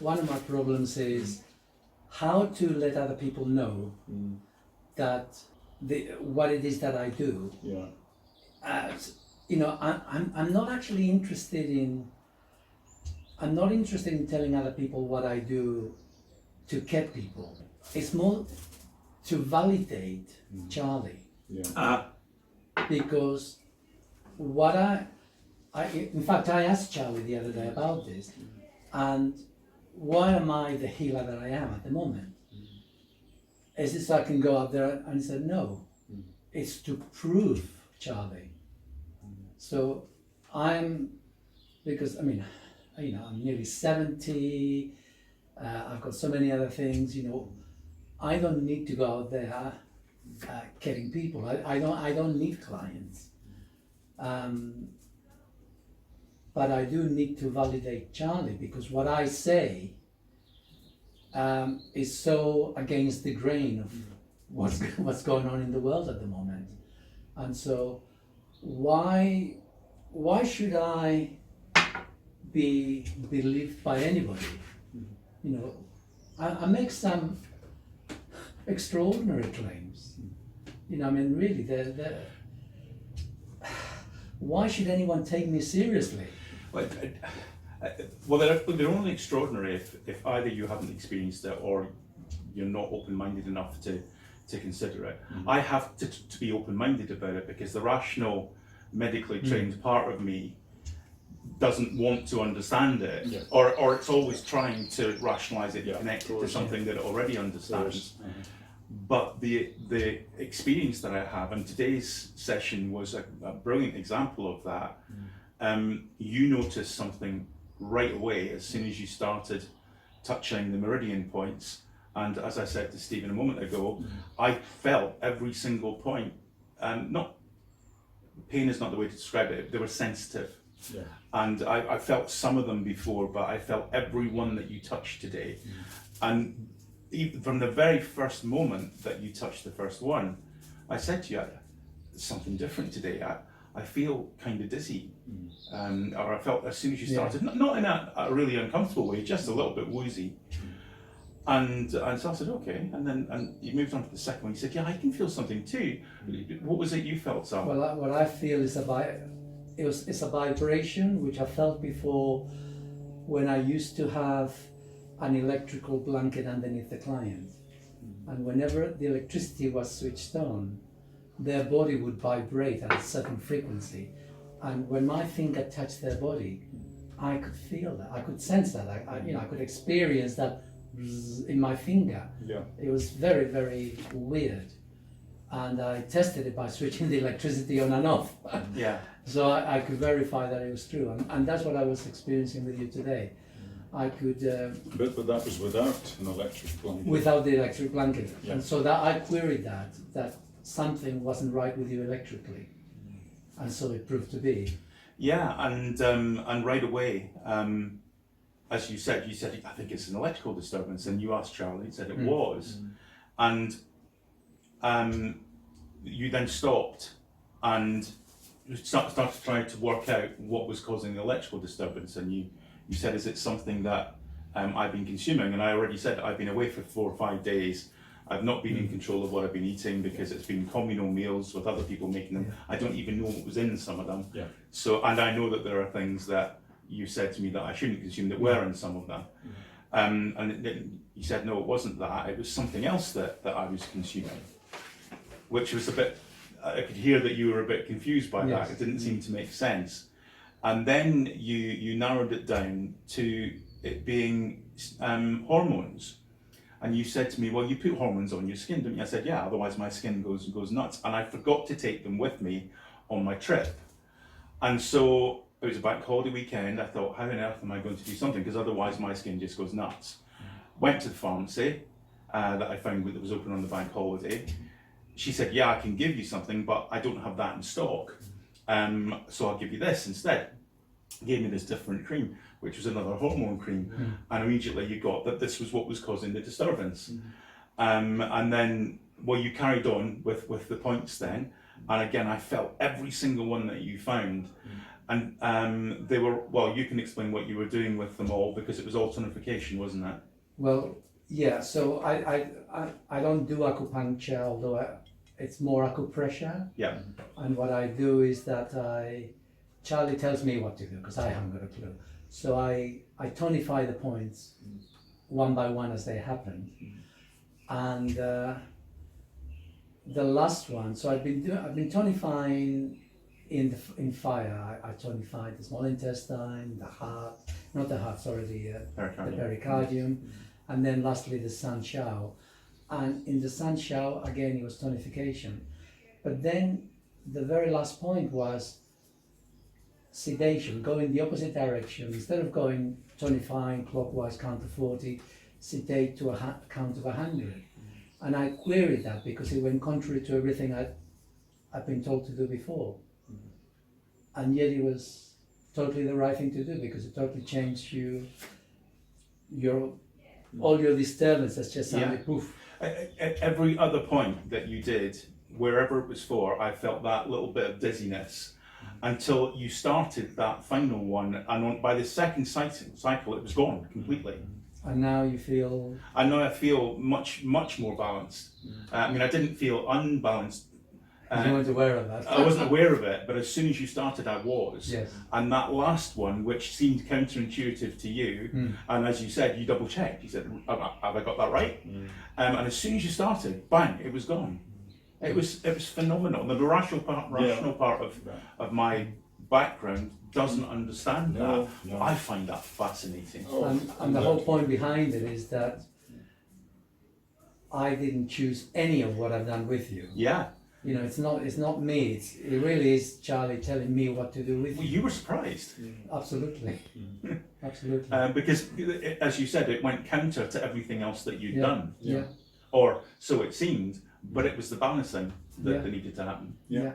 one of my problems is how to let other people know that what it is that I do. Yeah. I'm not actually interested in. I'm not interested in telling other people what I do to get people. It's more to validate Charley. Yeah. Because what in fact, I asked Charley the other day about this, and why am I the healer that I am at the moment? Is it so I can go out there? And he said, no, it's to prove Charley. So because I'm nearly 70, I've got so many other things, I don't need to go out there getting people. I don't need clients. But I do need to validate Charley, because what I say is so against the grain of what's going on in the world at the moment. And so why should I be believed by anybody? I make some extraordinary claims. Really, why should anyone take me seriously? Well, they're only extraordinary if either you haven't experienced it or you're not open-minded enough to consider it. I have to be open-minded about it, because the rational, medically trained part of me doesn't want to understand it, or it's always trying to rationalize it, connect it to something that it already understands. But the experience that I have, and today's session was a brilliant example of that. You noticed something right away as soon as you started touching the meridian points, and as I said to Stephen a moment ago, I felt every single point. Not pain is not the way to describe it. They were sensitive. Yeah. And I felt some of them before, but I felt every one that you touched today. And even from the very first moment that you touched the first one, I said to you, something different today. I feel kind of dizzy. Or I felt as soon as you started, not in a really uncomfortable way, just a little bit woozy. And so I said, okay. And you moved on to the second one. You said, yeah, I can feel something too. What was it you felt, Sam? Well, what I feel is it's a vibration which I felt before when I used to have an electrical blanket underneath the client. And whenever the electricity was switched on, their body would vibrate at a certain frequency. And when my finger touched their body, I could feel that, I could sense that, I could experience that in my finger. Yeah. It was very, very weird. And I tested it by switching the electricity on and off. Yeah. So I could verify that it was true. And that's what I was experiencing with you today. I could... But that was without an electric blanket. Without the electric blanket. Yeah. And so that I queried that something wasn't right with you electrically. And so it proved to be. Yeah, and right away, as you said, I think it's an electrical disturbance, and you asked Charley, he said it was. And you then stopped and started trying to work out what was causing the electrical disturbance, and you said, is it something that I've been consuming? And I already said I've been away for 4 or 5 days. I've not been in control of what I've been eating, because it's been communal meals with other people making them. I don't even know what was in some of them. Yeah. So, and I know that there are things that you said to me that I shouldn't consume that were in some of them. And you said, no, it wasn't that, it was something else that I was consuming, which was a bit, I could hear that you were a bit confused by that. It didn't seem to make sense. And then you narrowed it down to it being hormones. And you said to me, well, you put hormones on your skin, don't you? I said, yeah, otherwise my skin goes nuts. And I forgot to take them with me on my trip. And so it was a bank holiday weekend. I thought, how on earth am I going to do something? Because otherwise my skin just goes nuts. Went to the pharmacy that I found that was open on the bank holiday. She said, yeah, I can give you something, but I don't have that in stock. So I'll give you this instead. Gave me this different cream, which was another hormone cream. And immediately you got that this was what was causing the disturbance. And then, well, you carried on with the points then. And again, I felt every single one that you found. And they were, well, you can explain what you were doing with them all, because it was all tonification, wasn't it? Well, yeah, so I don't do acupuncture, although it's more acupressure. Yeah. And what I do is that Charlie tells me what to do because I haven't got a clue. So I tonify the points one by one as they happen. And the last one, so I've been tonifying in fire. I tonified the small intestine, the heart, not the heart, sorry, the pericardium, and then lastly the sun shao. And in the sun shao, again, it was tonification. But then the very last point was sedation, go in the opposite direction. Instead of going tonifying clockwise, count to 40, sedate to a count of 100. And I queried that because it went contrary to everything I've been told to do before. And yet it was totally the right thing to do because it totally changed all your disturbances just suddenly poof. At every other point that you did, wherever it was for, I felt that little bit of dizziness until you started that final one, and by the second cycle it was gone completely. And now you feel... And now I feel much more balanced. I mean, I didn't feel unbalanced. You weren't aware of that. I wasn't aware of it, but as soon as you started, I was. Yes. And that last one, which seemed counterintuitive to you, and as you said, you double checked. You said, "Have I got that right?" And as soon as you started, bang, it was gone. It was phenomenal. The rational part of my background doesn't understand that. No. I find that fascinating. And the whole point behind it is that I didn't choose any of what I've done with you. Yeah. You know, it's not me. It really is Charlie telling me what to do with Well, you. you were surprised. Absolutely, absolutely. Because, as you said, it went counter to everything else that you'd done. Yeah, Or so it seemed, but it was the balancing that needed to happen. yeah.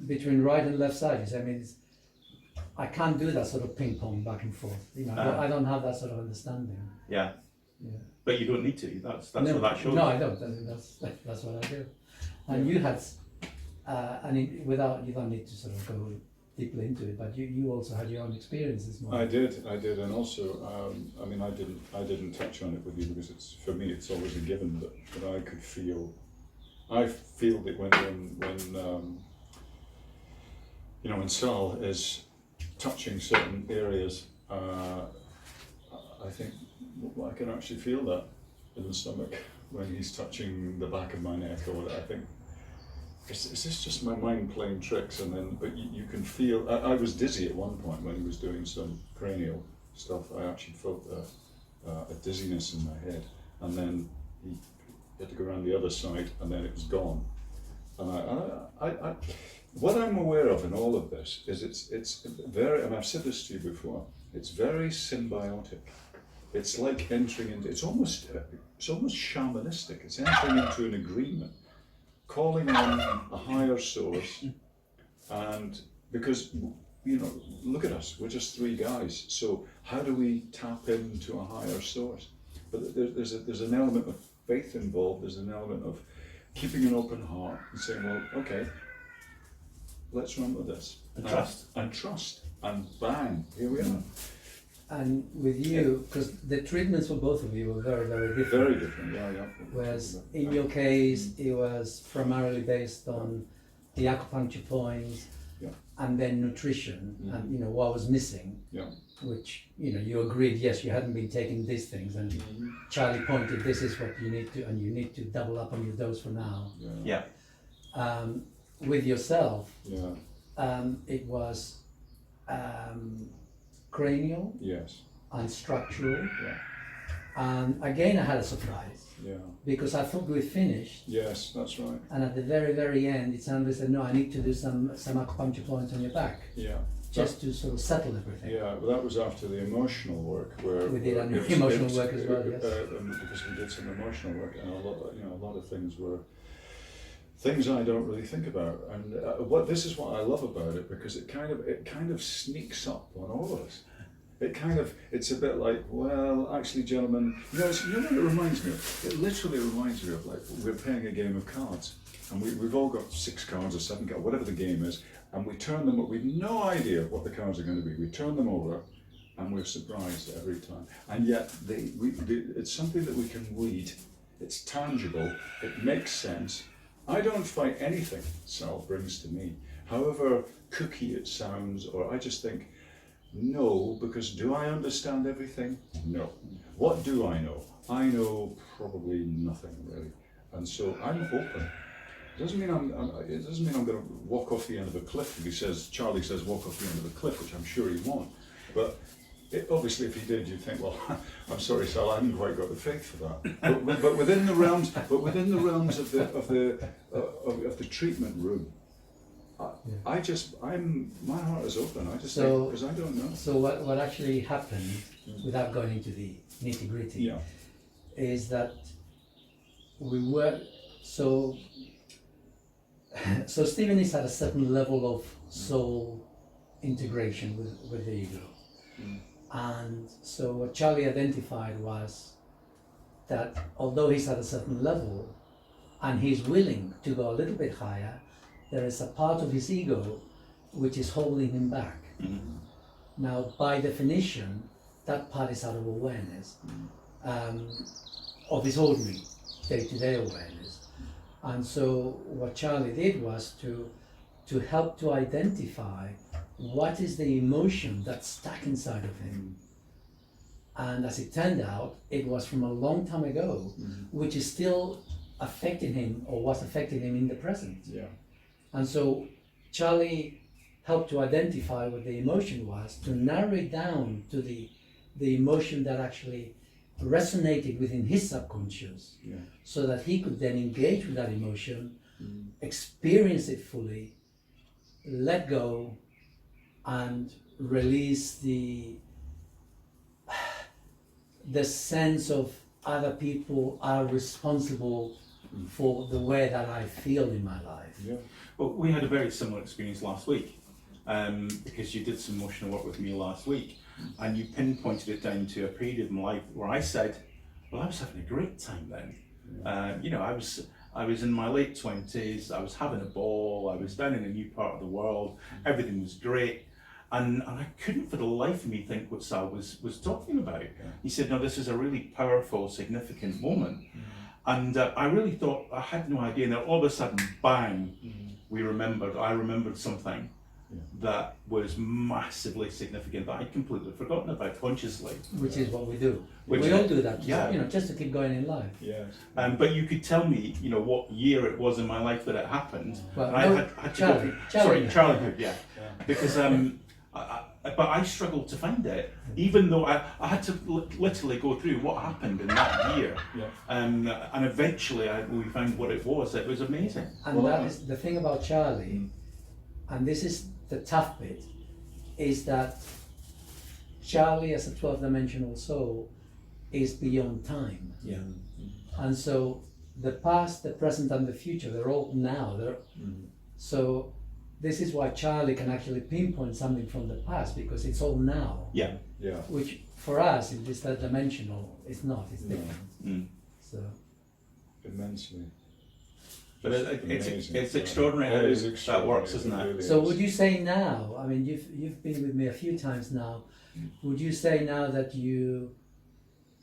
Between right and left sides. I mean, I can't do that sort of ping pong back and forth. You know, I don't have that sort of understanding. Yeah. Yeah. But you don't need to. That's No, what that shows. No, I don't. I mean, that's what I do. And you had, you don't need to sort of go deeply into it, but you also had your own experiences. I did, and also, I mean, I didn't touch on it with you because for me it's always a given that I could feel. I feel that when Sal is touching certain areas, I think I can actually feel that in the stomach when he's touching the back of my neck or whatever. I think, is this just my mind playing tricks? And then, but you can feel. I was dizzy at one point when he was doing some cranial stuff. I actually felt a dizziness in my head, and then he had to go around the other side, and then it was gone. And I what I'm aware of in all of this is it's very, and I've said this to you before. It's very symbiotic. It's like entering into. It's almost shamanistic. It's entering into an agreement, calling on a higher source, and because look at us, we're just three guys. So how do we tap into a higher source? But there's an element of faith involved. There's an element of keeping an open heart and saying, well, okay, let's run with this And trust, and bang, here we are. And with you, because the treatments for both of you were very, very different. Very different, yeah. Whereas in your case, it was primarily based on the acupuncture points, and then nutrition, and what was missing. Yeah. Which you agreed, yes, you hadn't been taking these things, and Charlie pointed, this is what you need to, and you need to double up on your dose for now. Yeah. With yourself, Yeah. it was cranial Yes. and structural. Yeah. And again, I had a surprise Yeah. because I thought we finished, Yes, that's right. and at the very, very end, it sounded said, no, I need to do some acupuncture points on your back, Yeah. just to sort of settle everything. Yeah, well, that was after the emotional work where We did where emotional work as well, yes. Because we did some emotional work, and a lot of things were things I don't really think about. And this is what I love about it, because it kind of sneaks up on all of us. It's a bit like, well, actually, gentlemen, what it reminds me of? It literally reminds me of, like, we're playing a game of cards, and we've all got 6 cards or 7 cards, whatever the game is, and we turn them, we've no idea what the cards are going to be. We turn them over, and we're surprised every time. And yet, it's something that we can read. It's tangible. It makes sense. I don't fight anything Sal brings to me, however kooky it sounds, or I just think, no, because do I understand everything? No. What do I know? I know probably nothing really, and so I'm open. It doesn't mean it doesn't mean I'm going to walk off the end of a cliff. If Charlie says walk off the end of a cliff, which I'm sure he won't. But obviously, if he did, you'd think, well, I'm sorry, Sal, I haven't quite got the faith for that. But within the realms, of the treatment room, my heart is open. I just think, because I don't know. So what actually happened, without going into the nitty gritty, is that we were so Stephen is at a certain level of soul integration with the ego. And so what Charlie identified was that although he's at a certain level and he's willing to go a little bit higher, there is a part of his ego which is holding him back. Now, by definition, that part is out of awareness, of his ordinary day-to-day awareness. And so what Charlie did was to help to identify what is the emotion that's stuck inside of him. And as it turned out, it was from a long time ago, which is still affecting him, or was affecting him in the present. And so Charlie helped to identify what the emotion was, to narrow it down to the emotion that actually resonated within his subconscious, so that he could then engage with that emotion, experience it fully, let go, and release the sense of other people are responsible for the way that I feel in my life. Well, we had a very similar experience last week, because you did some emotional work with me last week, and you pinpointed it down to a period of my life where I said, well, I was having a great time then. I was in my late 20s, I was having a ball, I was down in a new part of the world, everything was great. And I couldn't for the life of me think what Sal was talking about. He said, no, this is a really powerful, significant moment. And I really thought, I had no idea, and then all of a sudden, bang, I remembered something that was massively significant that I'd completely forgotten about consciously. Which is what we do. We all do that, just to keep going in life. But you could tell me, what year it was in my life that it happened. Well, and I had to go through, Charlie, because but I struggled to find it, even though I had to literally go through what happened in that year, and eventually we found what it was. It was amazing. And that is the thing about Charlie, and this is the tough bit, is that Charlie, as a 12-dimensional soul, is beyond time. And so the past, the present, and the future, they're all now. So this is why Charlie can actually pinpoint something from the past, because it's all now. Which for us, in this third dimensional, it's not. It's different. So immensely. But it's extraordinary how that works, isn't it? Really so would you say now? I mean, you've been with me a few times now. Would you say now that you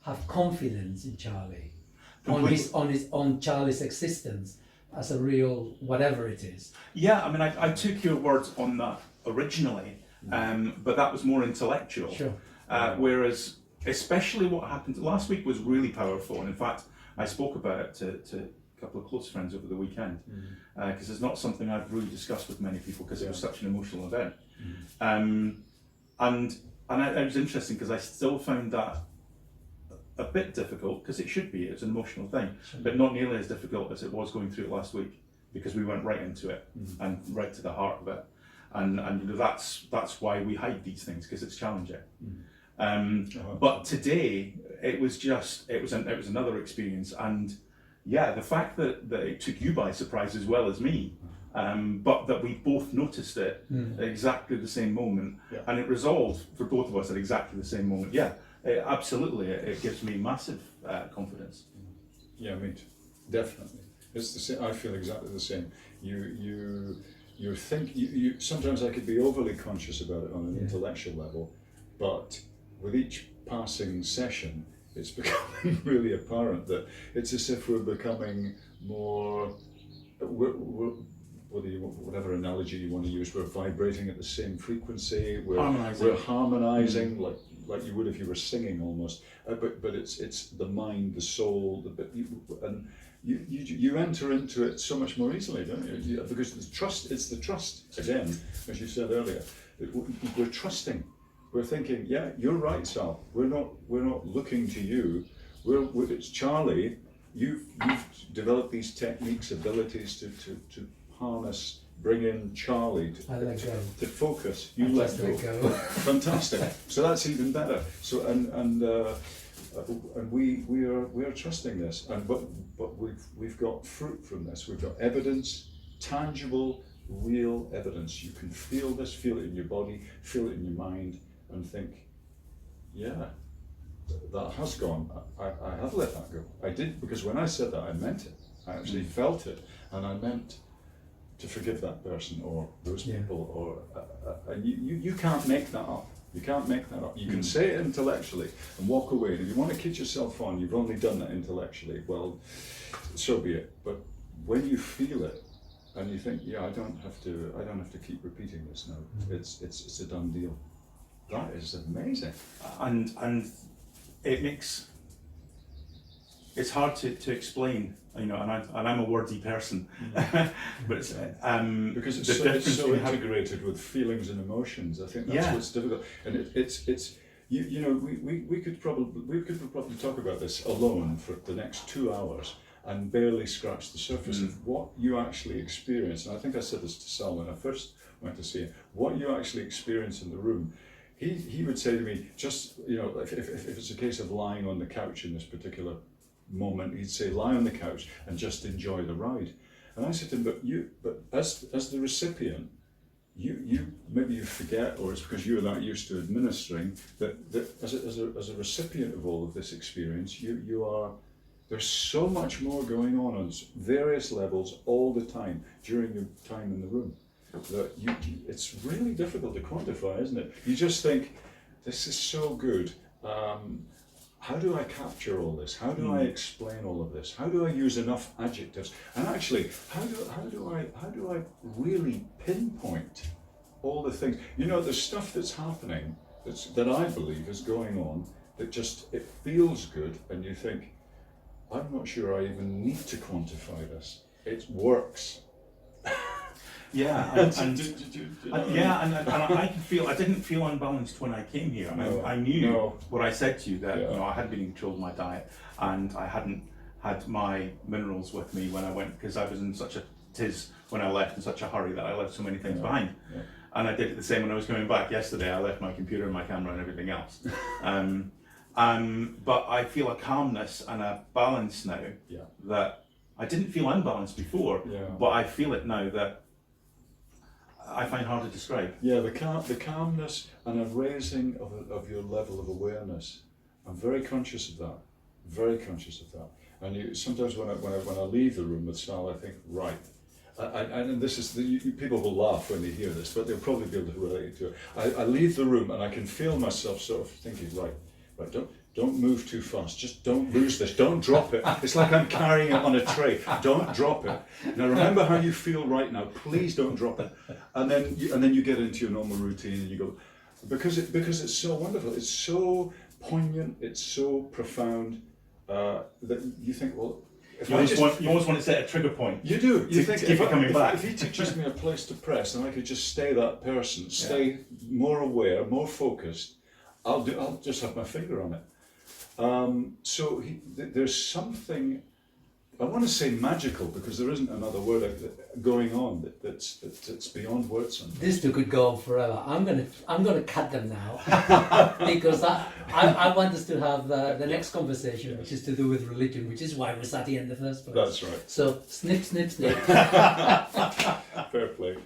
have confidence in Charlie, on Charlie's existence as a real whatever it is? Yeah, I mean, I took your words on that originally, but that was more intellectual. Sure. Whereas, especially what happened last week was really powerful, and in fact, I spoke about it to a couple of close friends over the weekend, because it's not something I've really discussed with many people, because it was such an emotional event. And it was interesting because I still found that a bit difficult, because it should be, it's an emotional thing, but not nearly as difficult as it was going through it last week, because we went right into it and right to the heart of it, and that's why we hide these things, because it's challenging. But today it was another experience, and the fact that it took you by surprise as well as me, but that we both noticed it at exactly the same moment, and it resolved for both of us at exactly the same moment. Absolutely, it gives me massive confidence. Me too. Definitely. It's the same. I feel exactly the same. sometimes I could be overly conscious about it on an intellectual level, but with each passing session, it's becoming really apparent that it's as if we're becoming more, whatever analogy you want to use, we're vibrating at the same frequency, we're harmonizing like you would if you were singing almost, but it's the mind, the soul, and you enter into it so much more easily, don't you? Because it's the trust again, as you said earlier. We're trusting. We're thinking, yeah, you're right, Sal. We're not looking to you. It's Charley. You've developed these techniques, abilities to harness, bring in Charley to focus. You let go. Fantastic. So that's even better. So and we are trusting this, but we've got fruit from this. We've got evidence, tangible, real evidence. You can feel this, feel it in your body, feel it in your mind, and think, yeah, that has gone. I have let that go. I did, because when I said that, I meant it. I actually felt it, and I meant to forgive that person or those people. Or and you can't make that up. You can't make that up. You can say it intellectually and walk away. And if you want to kid yourself on, you've only done that intellectually. Well, so be it. But when you feel it, and you think, yeah, I don't have to keep repeating this now. It's a done deal. That is amazing. And it's hard to explain, and I'm a wordy person, but it's, because it's so integrated with feelings and emotions. I think that's what's difficult, and we could probably talk about this alone for the next 2 hours and barely scratch the surface of what you actually experience. And I think I said this to Sal when I first went to see him. What you actually experience in the room. He would say to me, just, if it's a case of lying on the couch in this particular moment, he'd say, lie on the couch and just enjoy the ride. And I said to him, but as the recipient, you maybe you forget, or it's because you're not used to administering, that as a recipient of all of this experience, there's so much more going on various levels all the time during your time in the room. That it's really difficult to quantify, isn't it? You just think, this is so good. How do I capture all this? How do I explain all of this? How do I use enough adjectives? And actually, how do I really pinpoint all the things? There's stuff that's happening that I believe is going on that just, it feels good, and you think, I'm not sure I even need to quantify this. It works. Yeah, and I could feel. I didn't feel unbalanced when I came here. I knew what I said to you, that I hadn't been in control of my diet, and I hadn't had my minerals with me when I went, because I was in such a tiz when I left, in such a hurry that I left so many things behind. Yeah. And I did it the same when I was coming back yesterday. I left my computer and my camera and everything else. But I feel a calmness and a balance now that I didn't feel unbalanced before, but I feel it now that I find hard to describe. Yeah, the calmness and a raising of your level of awareness. I'm very conscious of that. Very conscious of that. And sometimes when I leave the room with Sal, I think, right. And this is people will laugh when they hear this, but they'll probably be able to relate to it. I leave the room and I can feel myself sort of thinking, right, don't move too fast. Just don't lose this. Don't drop it. It's like I'm carrying it on a tray. Don't drop it. Now remember how you feel right now. Please don't drop it. And then you get into your normal routine and you go, because it's so wonderful. It's so poignant. It's so profound that you think, well, you almost want to set a trigger point. You do. You think keep it coming back. If he teaches me a place to press, and I could just stay that person, stay more aware, more focused, I'll just have my finger on it. So there's something, I want to say magical, because there isn't another word going on that's beyond words. This two could go on forever. I'm gonna cut them now because I want us to have the next conversation, which is to do with religion, which is why we sat here in the first place. That's right. So snip, snip, snip. Fair play.